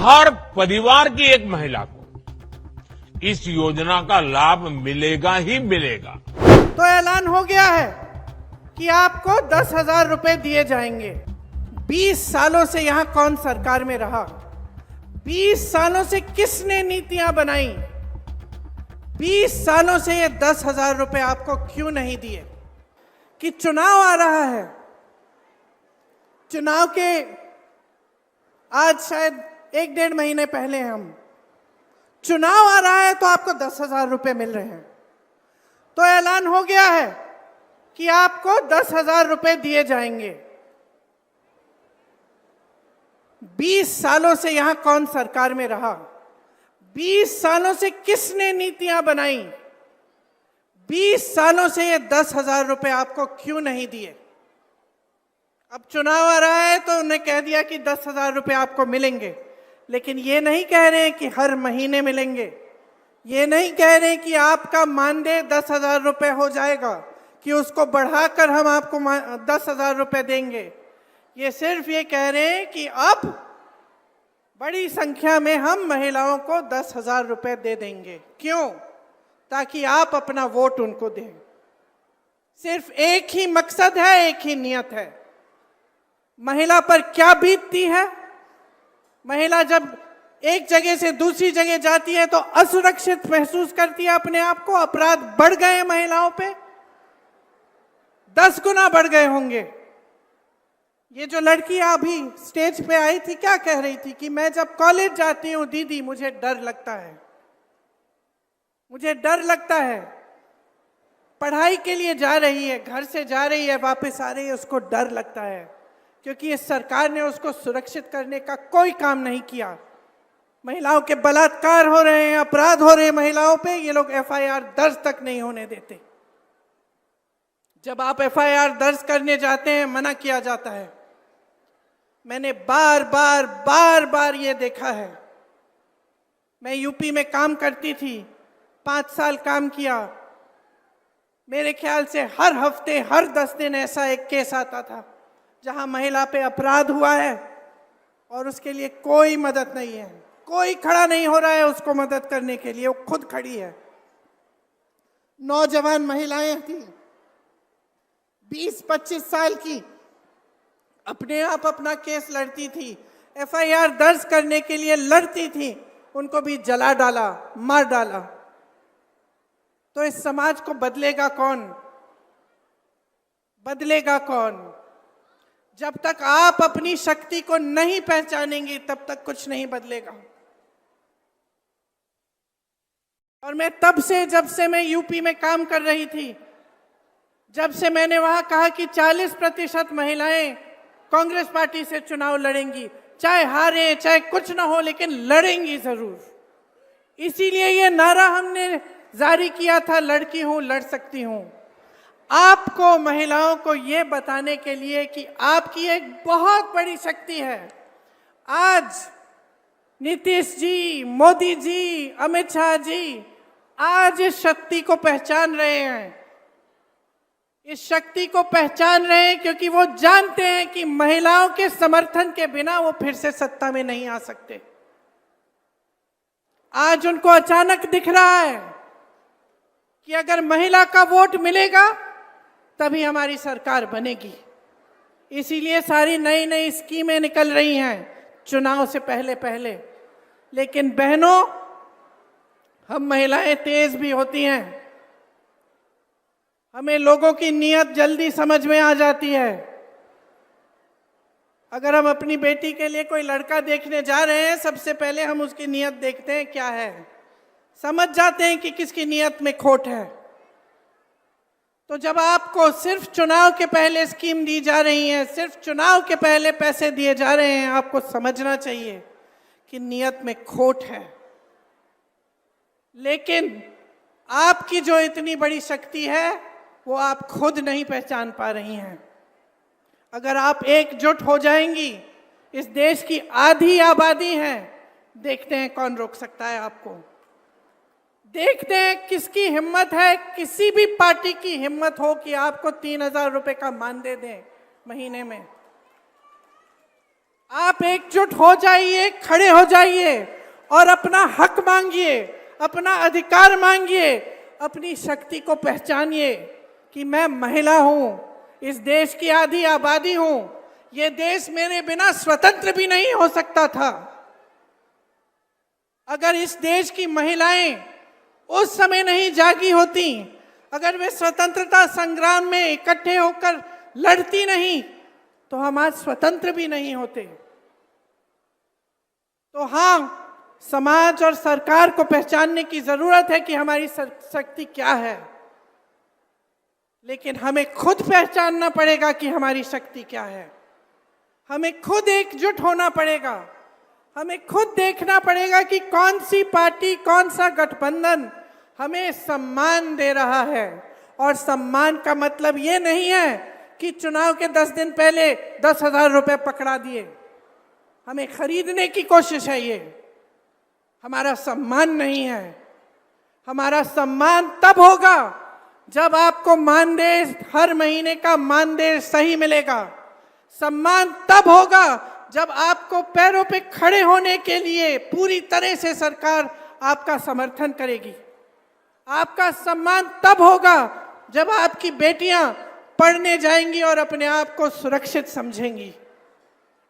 हर परिवार की एक महिला को इस योजना का लाभ मिलेगा ही मिलेगा। तो ऐलान हो गया है कि आपको 10,000 रुपए दिए जाएंगे। 20 सालों से यहां कौन सरकार में रहा? 20 सालों से किसने नीतियां बनाई? 20 सालों से ये 10,000 रुपए आपको क्यों नहीं दिए? कि चुनाव आ रहा है, चुनाव के आज शायद 1-1.5 महीने पहले हम चुनाव आ रहा है तो आपको 10,000 रुपए मिल रहे हैं। तो ऐलान हो गया है कि आपको 10,000 रुपए दिए जाएंगे। 20 सालों से यहां कौन सरकार में रहा? 20 सालों से किसने नीतियां बनाई? 20 सालों से ये 10,000 रुपए आपको क्यों नहीं दिए? अब चुनाव आ रहा है तो उन्हें कह दिया कि 10,000 रुपए आपको मिलेंगे, लेकिन ये नहीं कह रहे हैं कि हर महीने मिलेंगे। ये नहीं कह रहे हैं कि आपका मानदेय 10,000 रुपए हो जाएगा, कि उसको बढ़ाकर हम आपको 10,000 रुपए देंगे। ये सिर्फ ये कह रहे हैं कि अब बड़ी संख्या में हम महिलाओं को 10,000 रुपए दे देंगे। क्यों? ताकि आप अपना वोट उनको दें। सिर्फ एक ही मकसद है, एक ही नियत है। महिला पर क्या बीतती है? महिला जब एक जगह से दूसरी जगह जाती है तो असुरक्षित महसूस करती है अपने आप को। अपराध बढ़ गए महिलाओं पे, 10 गुना बढ़ गए होंगे। ये जो लड़की अभी स्टेज पे आई थी, क्या कह रही थी? कि मैं जब कॉलेज जाती हूँ दीदी, मुझे डर लगता है, मुझे डर लगता है। पढ़ाई के लिए जा रही है, घर से जा रही है, वापस आ रही है, उसको डर लगता है, क्योंकि इस सरकार ने उसको सुरक्षित करने का कोई काम नहीं किया। महिलाओं के बलात्कार हो रहे हैं, अपराध हो रहे हैं महिलाओं पे, ये लोग FIR दर्ज तक नहीं होने देते। जब आप FIR दर्ज करने जाते हैं, मना किया जाता है। मैंने बार बार ये देखा है। मैं यूपी में काम करती थी, 5 साल काम किया। मेरे ख्याल से हर हफ्ते, हर 10 दिन ऐसा एक केस आता था जहां महिला पे अपराध हुआ है और उसके लिए कोई मदद नहीं है, कोई खड़ा नहीं हो रहा है उसको मदद करने के लिए। वो खुद खड़ी है। नौजवान महिलाएं थी, 20-25 साल की, अपने आप अपना केस लड़ती थी, FIR दर्ज करने के लिए लड़ती थी, उनको भी जला डाला, मार डाला। तो इस समाज को बदलेगा कौन? बदलेगा कौन? जब तक आप अपनी शक्ति को नहीं पहचानेंगे तब तक कुछ नहीं बदलेगा। और मैं तब से, जब से मैं यूपी में काम कर रही थी, जब से मैंने वहां कहा कि 40% महिलाएं कांग्रेस पार्टी से चुनाव लड़ेंगी, चाहे हारे चाहे कुछ ना हो, लेकिन लड़ेंगी जरूर। इसीलिए ये नारा हमने जारी किया था, लड़की हूं, लड़ सकती हूं। आपको, महिलाओं को ये बताने के लिए कि आपकी एक बहुत बड़ी शक्ति है। आज नीतीश जी, मोदी जी, अमित शाह जी आज इस शक्ति को पहचान रहे हैं। इस शक्ति को पहचान रहे हैं क्योंकि वो जानते हैं कि महिलाओं के समर्थन के बिना वो फिर से सत्ता में नहीं आ सकते। आज उनको अचानक दिख रहा है कि अगर महिला का वोट मिलेगा तभी हमारी सरकार बनेगी। इसीलिए सारी नई नई स्कीमें निकल रही हैं चुनाव से पहले पहले। लेकिन बहनों, हम महिलाएं तेज भी होती हैं, हमें लोगों की नीयत जल्दी समझ में आ जाती है। अगर हम अपनी बेटी के लिए कोई लड़का देखने जा रहे हैं, सबसे पहले हम उसकी नीयत देखते हैं क्या है, समझ जाते हैं कि किसकी नीयत में खोट है। तो जब आपको सिर्फ चुनाव के पहले स्कीम दी जा रही है, सिर्फ चुनाव के पहले पैसे दिए जा रहे हैं, आपको समझना चाहिए कि नीयत में खोट है। लेकिन आपकी जो इतनी बड़ी शक्ति है वो आप खुद नहीं पहचान पा रही हैं। अगर आप एकजुट हो जाएंगी, इस देश की आधी आबादी है, देखते हैं कौन रोक सकता है आपको। देखते हैं किसकी हिम्मत है, किसी भी पार्टी की हिम्मत हो कि आपको 3,000 रुपए का मानदेय दें महीने में। आप एकजुट हो जाइए, खड़े हो जाइए और अपना हक मांगिए, अपना अधिकार मांगिए, अपनी शक्ति को पहचानिए कि मैं महिला हूं, इस देश की आधी आबादी हूं, ये देश मेरे बिना स्वतंत्र भी नहीं हो सकता था। अगर इस देश की महिलाएं उस समय नहीं जागी होती, अगर वे स्वतंत्रता संग्राम में इकट्ठे होकर लड़ती नहीं, तो हम आज स्वतंत्र भी नहीं होते। तो हाँ, समाज और सरकार को पहचानने की जरूरत है कि हमारी शक्ति क्या है, लेकिन हमें खुद पहचानना पड़ेगा कि हमारी शक्ति क्या है। हमें खुद एकजुट होना पड़ेगा, हमें खुद देखना पड़ेगा कि कौन सी पार्टी, कौन सा गठबंधन हमें सम्मान दे रहा है। और सम्मान का मतलब ये नहीं है कि चुनाव के 10 दिन पहले 10,000 रुपए पकड़ा दिए, हमें खरीदने की कोशिश है। ये हमारा सम्मान नहीं है। हमारा सम्मान तब होगा जब आपको मानदेय, हर महीने का मानदेय सही मिलेगा। सम्मान तब होगा जब आपको पैरों पे खड़े होने के लिए पूरी तरह से सरकार आपका समर्थन करेगी। आपका सम्मान तब होगा जब आपकी बेटियां पढ़ने जाएंगी और अपने आप को सुरक्षित समझेंगी।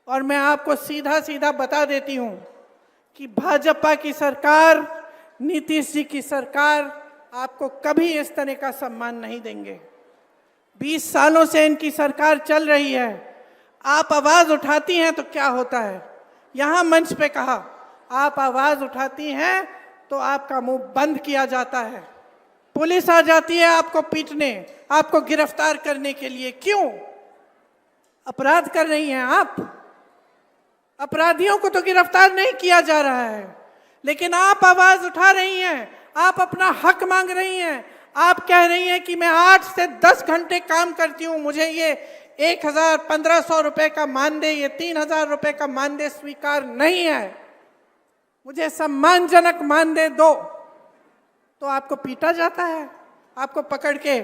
और मैं आपको सीधा सीधा बता देती हूं कि भाजपा की सरकार, नीतीश जी की सरकार आपको कभी इस तरह का सम्मान नहीं देंगे। 20 सालों से इनकी सरकार चल रही है। आप आवाज उठाती हैं तो क्या होता है? यहां मंच पे कहा, आप आवाज उठाती हैं तो आपका मुंह बंद किया जाता है, पुलिस आ जाती है आपको पीटने, आपको गिरफ्तार करने के लिए। क्यों? अपराध कर रही हैं आप। अपराधियों को तो गिरफ्तार नहीं किया जा रहा है, लेकिन आप आवाज उठा रही हैं, आप अपना हक मांग रही हैं। आप कह रही हैं कि मैं 8 से 10 घंटे काम करती हूं, मुझे ये 1,000-1,500 रुपए का मानदेय, ये 3,000 रुपए का मानदेय स्वीकार नहीं है, मुझे सम्मानजनक मानदेय दो। तो आपको पीटा जाता है, आपको पकड़ के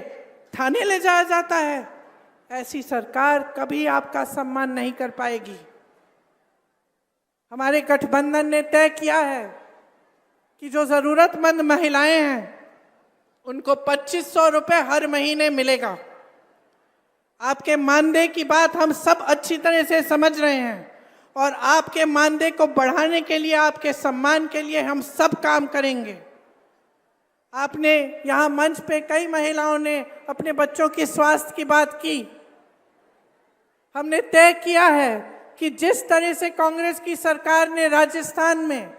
थाने ले जाया जाता है। ऐसी सरकार कभी आपका सम्मान नहीं कर पाएगी। हमारे गठबंधन ने तय किया है कि जो जरूरतमंद महिलाएं हैं उनको 2,500 रुपए हर महीने मिलेगा। आपके मानदेय की बात हम सब अच्छी तरह से समझ रहे हैं और आपके मानदेय को बढ़ाने के लिए, आपके सम्मान के लिए हम सब काम करेंगे। आपने यहाँ मंच पे कई महिलाओं ने अपने बच्चों की स्वास्थ्य की बात की। हमने तय किया है कि जिस तरह से कांग्रेस की सरकार ने राजस्थान में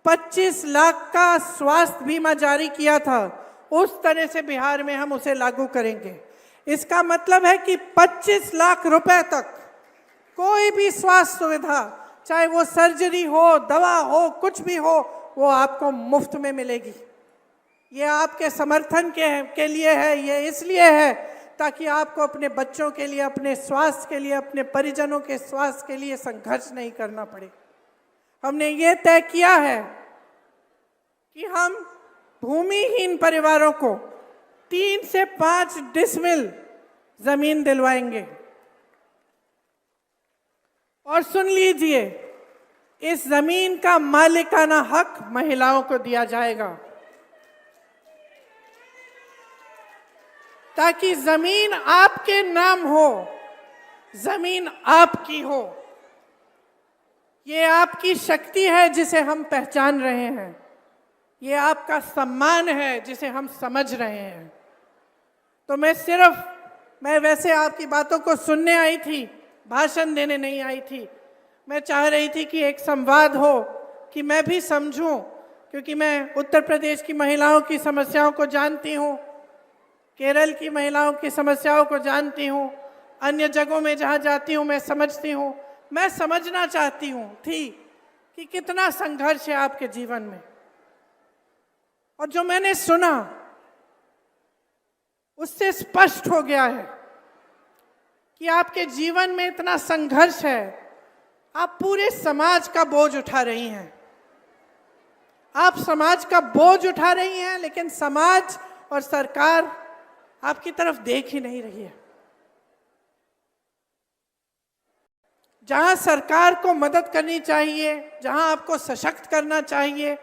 25 लाख का स्वास्थ्य बीमा जारी किया था, उस तरह से बिहार में हम उसे लागू करेंगे। इसका मतलब है कि 25 लाख रुपए तक कोई भी स्वास्थ्य सुविधा, चाहे वो सर्जरी हो, दवा हो, कुछ भी हो, वो आपको मुफ्त में मिलेगी। ये आपके समर्थन के लिए है, ये इसलिए है ताकि आपको अपने बच्चों के लिए, अपने स्वास्थ्य के लिए, अपने परिजनों के स्वास्थ्य के लिए संघर्ष नहीं करना पड़े। हमने ये तय किया है कि हम भूमिहीन परिवारों को 3 से 5 डिसमिल जमीन दिलवाएंगे। और सुन लीजिए, इस जमीन का मालिकाना हक महिलाओं को दिया जाएगा ताकि जमीन आपके नाम हो, जमीन आपकी हो। ये आपकी शक्ति है जिसे हम पहचान रहे हैं, ये आपका सम्मान है जिसे हम समझ रहे हैं। तो मैं वैसे आपकी बातों को सुनने आई थी, भाषण देने नहीं आई थी। मैं चाह रही थी कि एक संवाद हो, कि मैं भी समझूं, क्योंकि मैं उत्तर प्रदेश की महिलाओं की समस्याओं को जानती हूं, केरल की महिलाओं की समस्याओं को जानती हूं, अन्य जगहों में जहां जाती हूं मैं समझती हूं। मैं समझना चाहती हूं कि कितना संघर्ष है आपके जीवन में। और जो मैंने सुना उससे स्पष्ट हो गया है कि आपके जीवन में इतना संघर्ष है। आप पूरे समाज का बोझ उठा रही हैं, आप समाज का बोझ उठा रही हैं, लेकिन समाज और सरकार आपकी तरफ देख ही नहीं रही है। जहां सरकार को मदद करनी चाहिए, जहां आपको सशक्त करना चाहिए,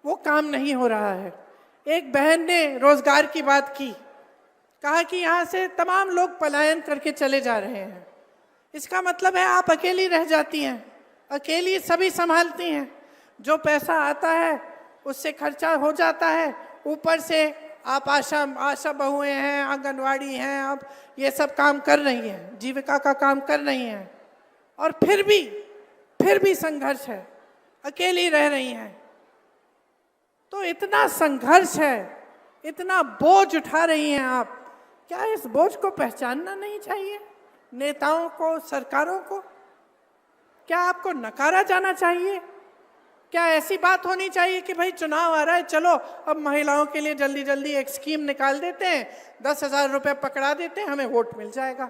वो काम नहीं हो रहा है। एक बहन ने रोजगार की बात की, कहा कि यहाँ से तमाम लोग पलायन करके चले जा रहे हैं। इसका मतलब है आप अकेली रह जाती हैं, अकेली सभी संभालती हैं। जो पैसा आता है उससे खर्चा हो जाता है, ऊपर से आप आशा बहुएं हैं, आंगनवाड़ी हैं, आप ये सब काम कर रही हैं, जीविका का काम कर रही हैं, और फिर भी संघर्ष है, अकेली रह रही हैं। तो इतना संघर्ष है, इतना बोझ उठा रही हैं आप, क्या इस बोझ को पहचानना नहीं चाहिए? नेताओं को, सरकारों को क्या आपको नकारा जाना चाहिए? क्या ऐसी बात होनी चाहिए कि भाई चुनाव आ रहा है, चलो अब महिलाओं के लिए जल्दी जल्दी एक स्कीम निकाल देते हैं, 10,000 रुपये पकड़ा देते हैं, हमें वोट मिल जाएगा?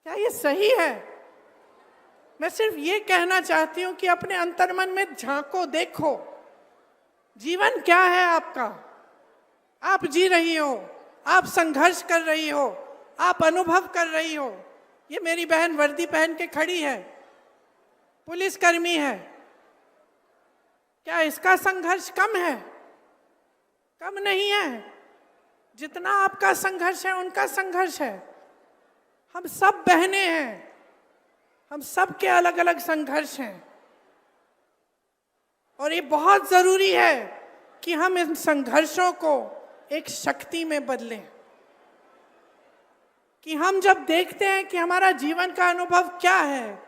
क्या ये सही है? मैं सिर्फ ये कहना चाहती हूं कि अपने अंतर्मन में झांको, देखो जीवन क्या है आपका। आप जी रही हो, आप संघर्ष कर रही हो, आप अनुभव कर रही हो। ये मेरी बहन वर्दी पहन के खड़ी है, पुलिसकर्मी है। क्या इसका संघर्ष कम है? कम नहीं है। जितना आपका संघर्ष है उनका संघर्ष है। हम सब बहनें हैं, हम सब के अलग अलग संघर्ष हैं, और ये बहुत जरूरी है कि हम इन संघर्षों को एक शक्ति में बदलें। कि हम जब देखते हैं कि हमारा जीवन का अनुभव क्या है,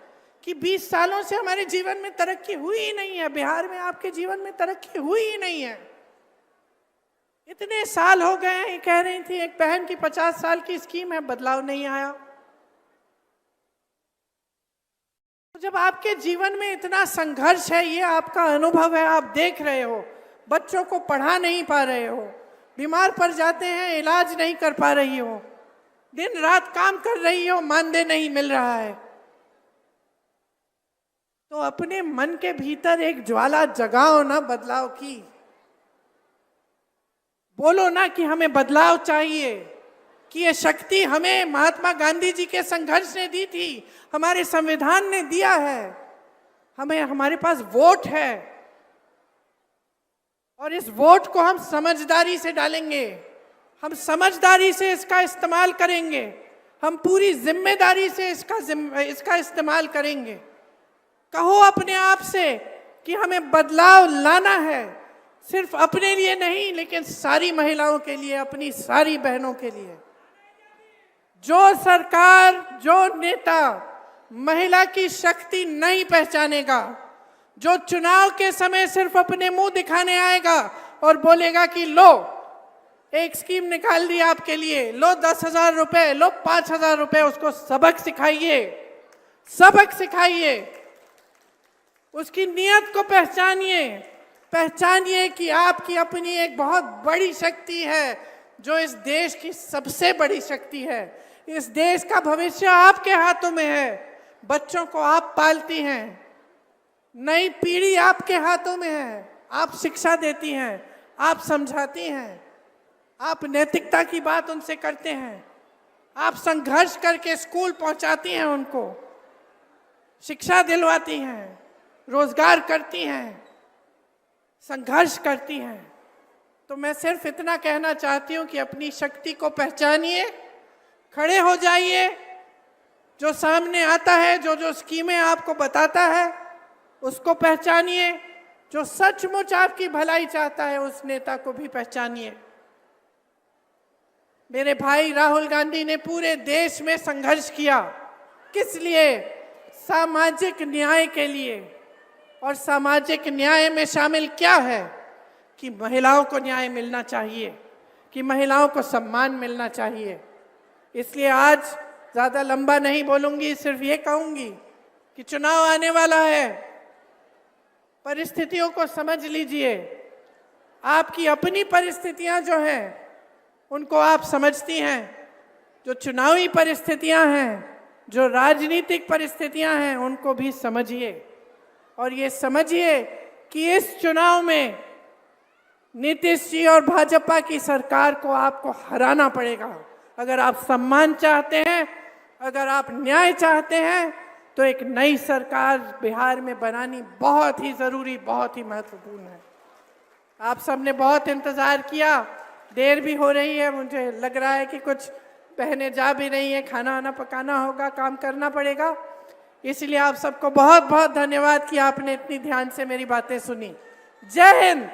कि 20 सालों से हमारे जीवन में तरक्की हुई ही नहीं है, बिहार में आपके जीवन में तरक्की हुई ही नहीं है, इतने साल हो गए हैं। कह रही थी एक बहन की 50 साल की स्कीम है, बदलाव नहीं आया। तो जब आपके जीवन में इतना संघर्ष है, ये आपका अनुभव है, आप देख रहे हो, बच्चों को पढ़ा नहीं पा रहे हो, बीमार पड़ जाते हैं, इलाज नहीं कर पा रही हो, दिन रात काम कर रही हो, मानदेय नहीं मिल रहा है, तो अपने मन के भीतर एक ज्वाला जगाओ ना बदलाव की। बोलो ना कि हमें बदलाव चाहिए, कि ये शक्ति हमें महात्मा गांधी जी के संघर्ष ने दी थी, हमारे संविधान ने दिया है, हमें, हमारे पास वोट है, और इस वोट को हम समझदारी से डालेंगे, हम समझदारी से इसका इस्तेमाल करेंगे, हम पूरी जिम्मेदारी से इसका इस्तेमाल करेंगे। कहो अपने आप से कि हमें बदलाव लाना है, सिर्फ अपने लिए नहीं, लेकिन सारी महिलाओं के लिए, अपनी सारी बहनों के लिए। जो सरकार, जो नेता महिला की शक्ति नहीं पहचानेगा, जो चुनाव के समय सिर्फ अपने मुंह दिखाने आएगा और बोलेगा कि लो एक स्कीम निकाल दी आपके लिए, लो 10,000 रुपए, लो 5,000 रुपए, उसको सबक सिखाइए, सबक सिखाइए, उसकी नीयत को पहचानिए, पहचानिए कि आपकी अपनी एक बहुत बड़ी शक्ति है, जो इस देश की सबसे बड़ी शक्ति है। इस देश का भविष्य आपके हाथों में है, बच्चों को आप पालती हैं, नई पीढ़ी आपके हाथों में है, आप शिक्षा देती हैं, आप समझाती हैं, आप नैतिकता की बात उनसे करते हैं, आप संघर्ष करके स्कूल पहुंचाती हैं, उनको शिक्षा दिलवाती हैं, रोजगार करती हैं, संघर्ष करती हैं। तो मैं सिर्फ इतना कहना चाहती हूं कि अपनी शक्ति को पहचानिए, खड़े हो जाइए, जो सामने आता है, जो स्कीमें आपको बताता है उसको पहचानिए, जो सचमुच आपकी भलाई चाहता है उस नेता को भी पहचानिए। मेरे भाई राहुल गांधी ने पूरे देश में संघर्ष किया, किस लिए? सामाजिक न्याय के लिए। और सामाजिक न्याय में शामिल क्या है? कि महिलाओं को न्याय मिलना चाहिए, कि महिलाओं को सम्मान मिलना चाहिए। इसलिए आज ज़्यादा लंबा नहीं बोलूंगी, सिर्फ ये कहूंगी कि चुनाव आने वाला है, परिस्थितियों को समझ लीजिए। आपकी अपनी परिस्थितियां जो हैं उनको आप समझती हैं, जो चुनावी परिस्थितियां हैं, जो राजनीतिक परिस्थितियां हैं, उनको भी समझिए। और ये समझिए कि इस चुनाव में नीतीश जी और भाजपा की सरकार को आपको हराना पड़ेगा। अगर आप सम्मान चाहते हैं, अगर आप न्याय चाहते हैं, तो एक नई सरकार बिहार में बनानी बहुत ही जरूरी, बहुत ही महत्वपूर्ण है। आप सबने बहुत इंतजार किया, देर भी हो रही है, मुझे लग रहा है कि कुछ बहनें जा भी रही हैं, खाना वाना पकाना होगा, काम करना पड़ेगा। इसलिए आप सबको बहुत बहुत धन्यवाद कि आपने इतनी ध्यान से मेरी बातें सुनी। जय हिंद।